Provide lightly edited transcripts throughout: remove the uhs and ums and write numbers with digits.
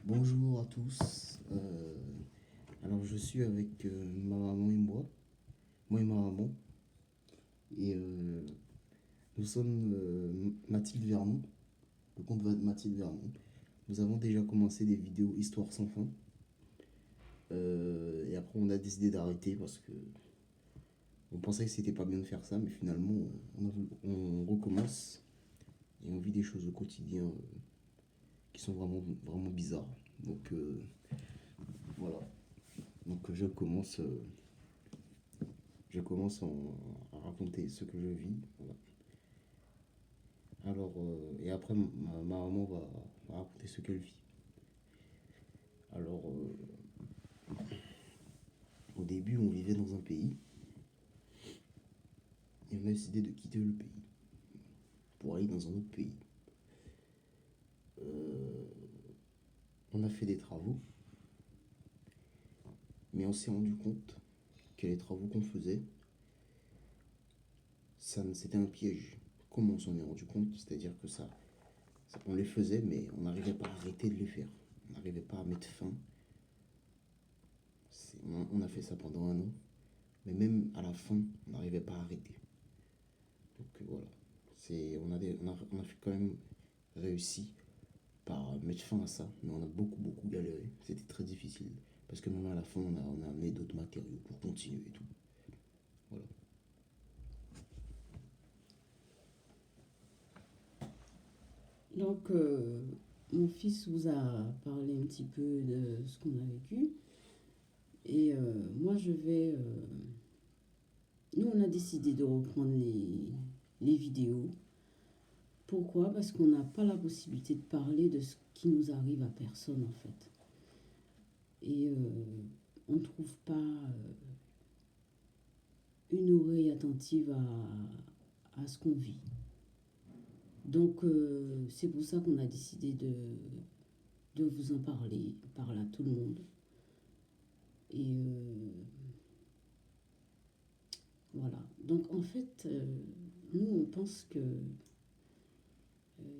Bonjour à tous. Alors je suis avec ma maman et moi et ma maman. Et nous sommes Mathilde Vernon, le compte Mathilde Vernon. Nous avons déjà commencé des vidéos Histoire sans fin. Et après on a décidé d'arrêter parce que on pensait que c'était pas bien de faire ça, mais finalement on recommence et on vit des choses au quotidien qui sont vraiment bizarres. Donc voilà. Donc je commence à raconter ce que je vis. Voilà. Alors, et après, ma maman va raconter ce qu'elle vit. Alors, au début, on vivait dans un pays et on a décidé de quitter le pays pour aller dans un autre pays. On a fait des travaux, mais on s'est rendu compte que les travaux qu'on faisait, c'était un piège. Comment on s'en est rendu compte? C'est-à-dire que on les faisait, mais on n'arrivait pas à arrêter de les faire. On n'arrivait pas à mettre fin. On a fait ça pendant un an, mais même à la fin, on n'arrivait pas à arrêter. Donc voilà, on a quand même réussi par mettre fin à ça, mais on a beaucoup galéré. C'était très difficile, parce que même à la fin, on a amené d'autres matériaux pour continuer et tout. Voilà. Donc, mon fils vous a parlé un petit peu de ce qu'on a vécu. Et moi, nous, on a décidé de reprendre les vidéos. Pourquoi? Parce qu'on n'a pas la possibilité de parler de ce qui nous arrive à personne, en fait. Et on ne trouve pas une oreille attentive à ce qu'on vit. Donc, c'est pour ça qu'on a décidé de vous en parler à tout le monde. Et voilà. Donc en fait, nous, on pense que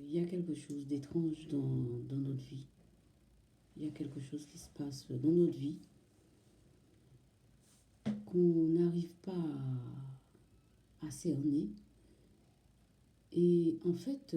il y a quelque chose d'étrange dans notre vie. Il y a quelque chose qui se passe dans notre vie qu'on n'arrive pas à cerner. Et en fait,